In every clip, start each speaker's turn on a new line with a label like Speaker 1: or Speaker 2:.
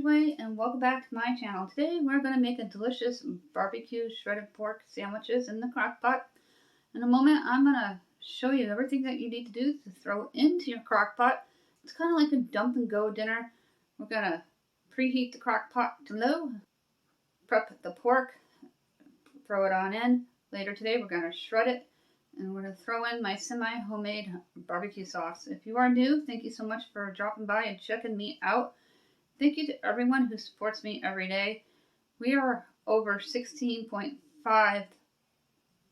Speaker 1: Ridgway and welcome back to my channel. Today we're going to make a delicious barbecue shredded pork sandwiches in the Crockpot. In a moment I'm going to show you everything that you need to do to throw into your Crockpot. It's kind of like a dump and go dinner. We're going to preheat the Crockpot to low, prep the pork, throw it on in. Later today we're going to shred it and we're going to throw in my semi-homemade barbecue sauce. If you are new, thank you so much for dropping by and checking me out. Thank you to everyone who supports me every day. We are over 16.5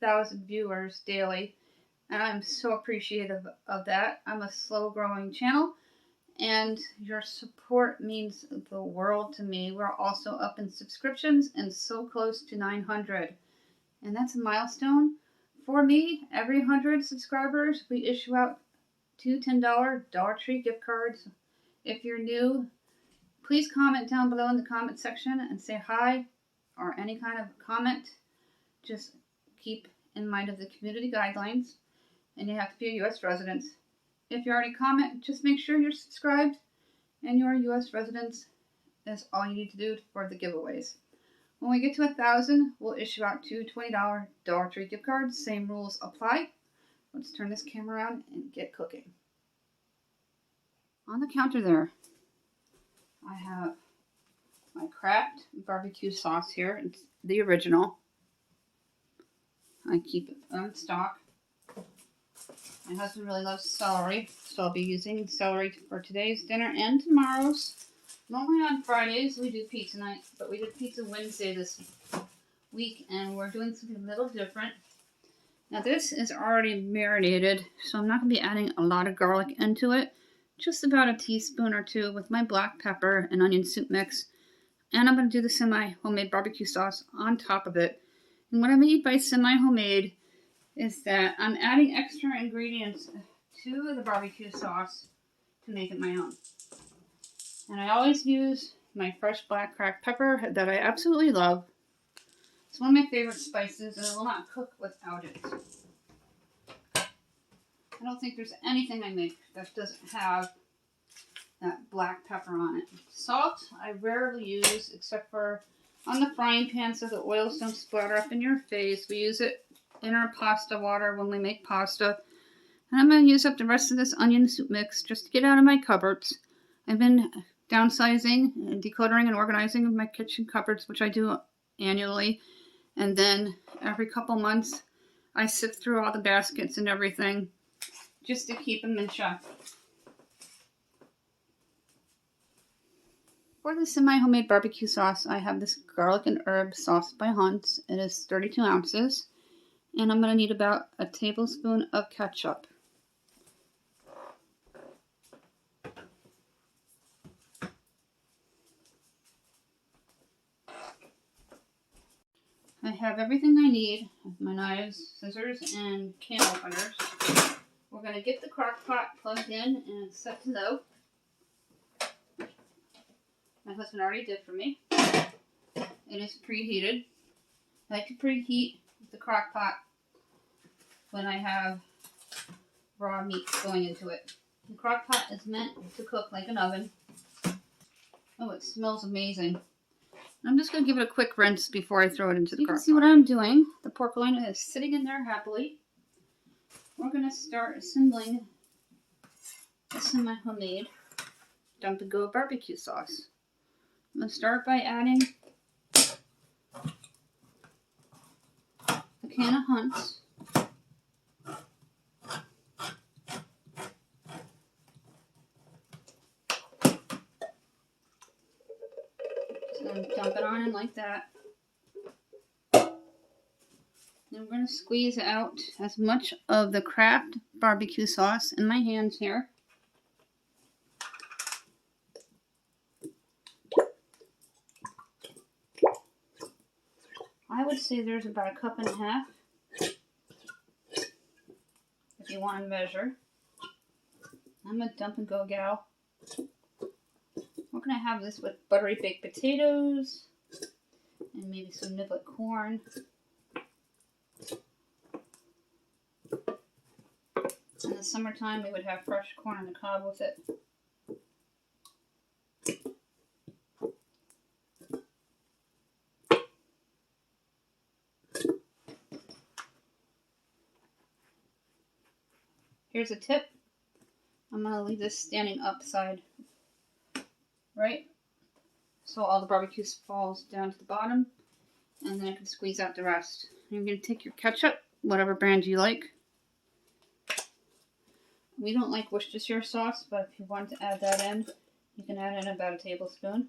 Speaker 1: thousand viewers daily, and I'm so appreciative of that. I'm a slow growing channel, and your support means the world to me. We're also up in subscriptions and so close to 900, and that's a milestone. For me, every 100 subscribers, we issue out two $10 Dollar Tree gift cards. If you're new, please comment down below in the comment section and say hi or any kind of comment. Just keep in mind of the community guidelines, and you have to be a U.S. resident. If you already comment, just make sure you're subscribed and you're a U.S. resident. That's all you need to do for the giveaways. When we get to 1,000, we'll issue out two $20 Dollar Tree gift cards. Same rules apply. Let's turn this camera around and get cooking. On the counter there, I have my Kraft barbecue sauce here. It's the original. I keep it on stock. My husband really loves celery, so I'll be using celery for today's dinner and tomorrow's. Normally on Fridays we do pizza night, but we did pizza Wednesday this week, and we're doing something a little different. Now this is already marinated, so I'm not going to be adding a lot of garlic into it. Just about a teaspoon or two with my black pepper and onion soup mix. And I'm going to do the semi-homemade barbecue sauce on top of it. And what I mean by semi-homemade is that I'm adding extra ingredients to the barbecue sauce to make it my own. And I always use my fresh black cracked pepper that I absolutely love. It's one of my favorite spices, and I will not cook without it. I don't think there's anything I make that doesn't have that black pepper on it. Salt, I rarely use except for on the frying pan so the oils don't splatter up in your face. We use it in our pasta water when we make pasta. And I'm going to use up the rest of this onion soup mix just to get out of my cupboards. I've been downsizing and decluttering and organizing my kitchen cupboards, which I do annually. And then every couple months, I sift through all the baskets and everything, just to keep them in check. For the semi-homemade barbecue sauce, I have this garlic and herb sauce by Hunt's. It is 32 ounces. And I'm going to need about a tablespoon of ketchup. I have everything I need. My knives, scissors, and can openers. We're going to get the Crockpot plugged in and set to low. My husband already did for me. It is preheated. I like to preheat the Crockpot when I have raw meat going into it. The Crockpot is meant to cook like an oven. Oh, it smells amazing. I'm just going to give it a quick rinse before I throw it into the Crockpot. You can see what I'm doing. The pork loin is sitting in there happily. We're going to start assembling the semi-homemade dump and go barbecue sauce. I'm going to start by adding a can of Hunt's. Just going to dump it on in like that. Then we're going to squeeze out as much of the Kraft barbecue sauce in my hands here. I would say there's about a cup and a half if you want to measure. I'm a dump and go gal. We're going to have this with buttery baked potatoes and maybe some niblet corn. In the summertime, we would have fresh corn on the cob with it. Here's a tip. I'm going to leave this standing upside, right? So all the barbecue falls down to the bottom, and then I can squeeze out the rest. You're going to take your ketchup, whatever brand you like. We don't like Worcestershire sauce, but if you want to add that in, you can add in about a tablespoon.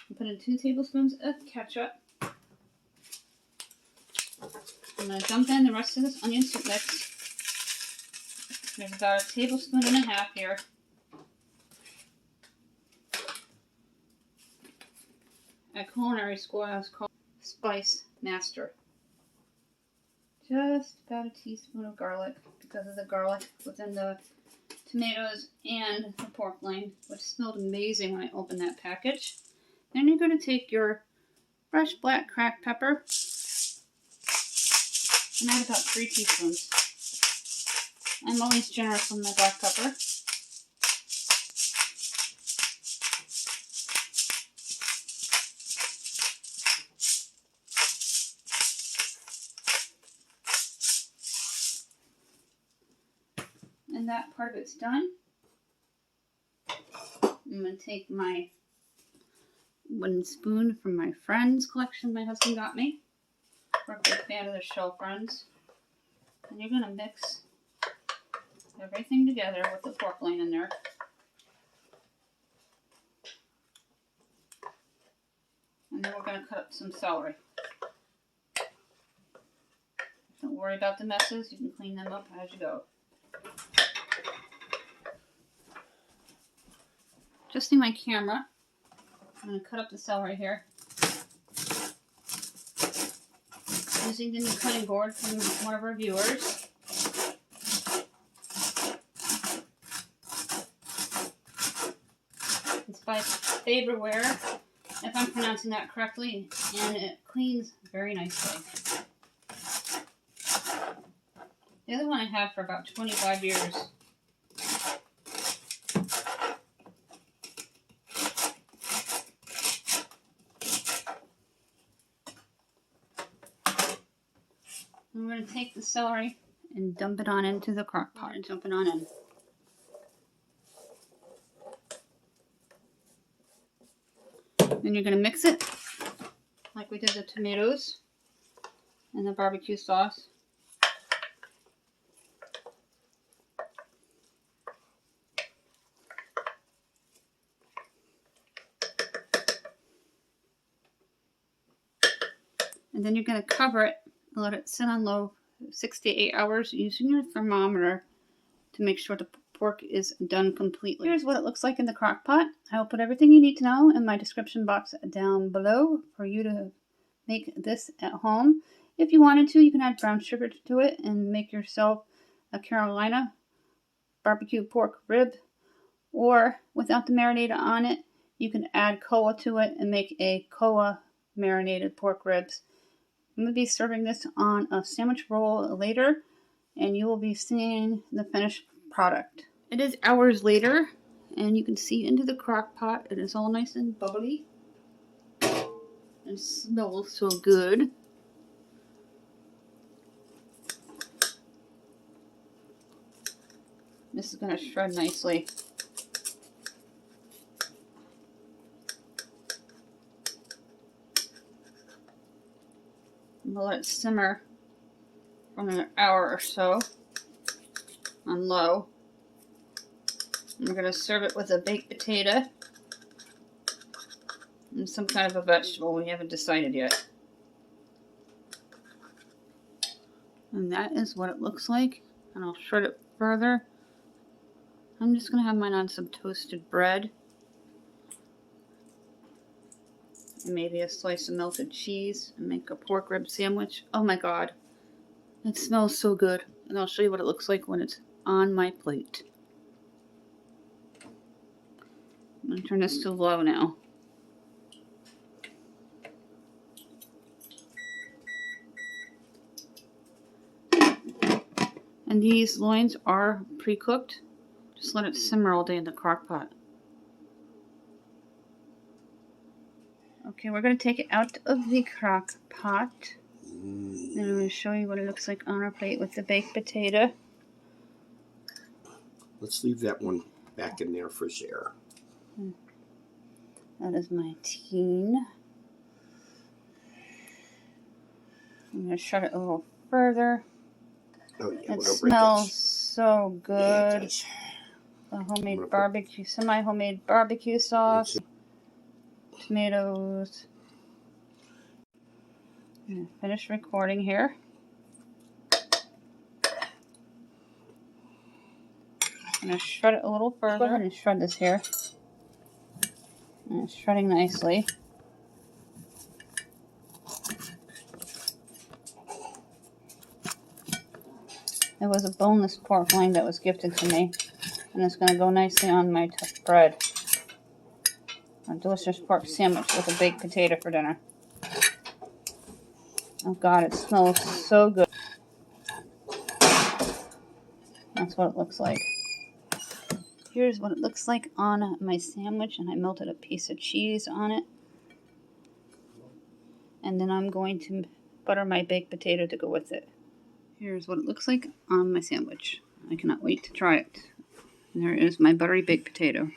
Speaker 1: You put in 2 tablespoons of ketchup. I'm going to dump in the rest of this onion soup mix. There's about a tablespoon and a half here. At culinary school, I was called Spice Master. Just about a teaspoon of garlic, because of the garlic within the tomatoes and the pork loin, which smelled amazing when I opened that package. Then you're going to take your fresh black cracked pepper and add about 3 teaspoons. I'm always generous with my black pepper. And that part of it's done. I'm going to take my wooden spoon from my Friends collection my husband got me. We're a big fan of the show Friends. And you're going to mix everything together with the pork loin in there. And then we're going to cut up some celery. Don't worry about the messes. You can clean them up as you go. Adjusting my camera, I'm going to cut up the celery here. Using the new cutting board from one of our viewers. It's by Faberware, if I'm pronouncing that correctly, and it cleans very nicely. The other one I had for about 25 years. I'm going to take the celery and dump it on into the crock pot and dump it on in. Then you're going to mix it like we did the tomatoes and the barbecue sauce. And then you're going to cover it and let it sit on low 6 to 8 hours using your thermometer to make sure the pork is done completely. Here's what it looks like in the crock pot. I will put everything you need to know in my description box down below for you to make this at home. If you wanted to, you can add brown sugar to it and make yourself a Carolina barbecue pork rib. Or without the marinade on it, you can add koa to it and make a koa marinated pork ribs. I'm going to be serving this on a sandwich roll later, and you will be seeing the finished product. It is hours later, and you can see into the crock pot. It is all nice and bubbly. It smells so good. This is going to shred nicely. We'll let it simmer for an hour or so on low. And we're going to serve it with a baked potato and some kind of a vegetable. We haven't decided yet. And that is what it looks like. And I'll shred it further. I'm just going to have mine on some toasted bread. Maybe a slice of melted cheese and make a pork rib sandwich. Oh my god, it smells so good. And I'll show you what it looks like when it's on my plate. I'm going to turn this to low now. And these loins are pre-cooked. Just let it simmer all day in the crock pot. Okay, we're going to take it out of the crock pot. And I'm going to show you what it looks like on our plate with the baked potato.
Speaker 2: Let's leave that one back in there for Sarah.
Speaker 1: That is my teen. I'm going to shred it a little further.
Speaker 2: Oh, yeah,
Speaker 1: It smells so good.
Speaker 2: Yeah, it does.
Speaker 1: The homemade barbecue, semi-homemade barbecue sauce. Tomatoes. I'm going to finish recording here. I'm going to shred it a little further. Go ahead and shred this here. And it's shredding nicely. It was a boneless pork loin that was gifted to me. And it's going to go nicely on my bread. A delicious pork sandwich with a baked potato for dinner. Oh God, it smells so good. That's what it looks like. Here's what it looks like on my sandwich, and I melted a piece of cheese on it. And then I'm going to butter my baked potato to go with it. Here's what it looks like on my sandwich. I cannot wait to try it. And there is my buttery baked potato.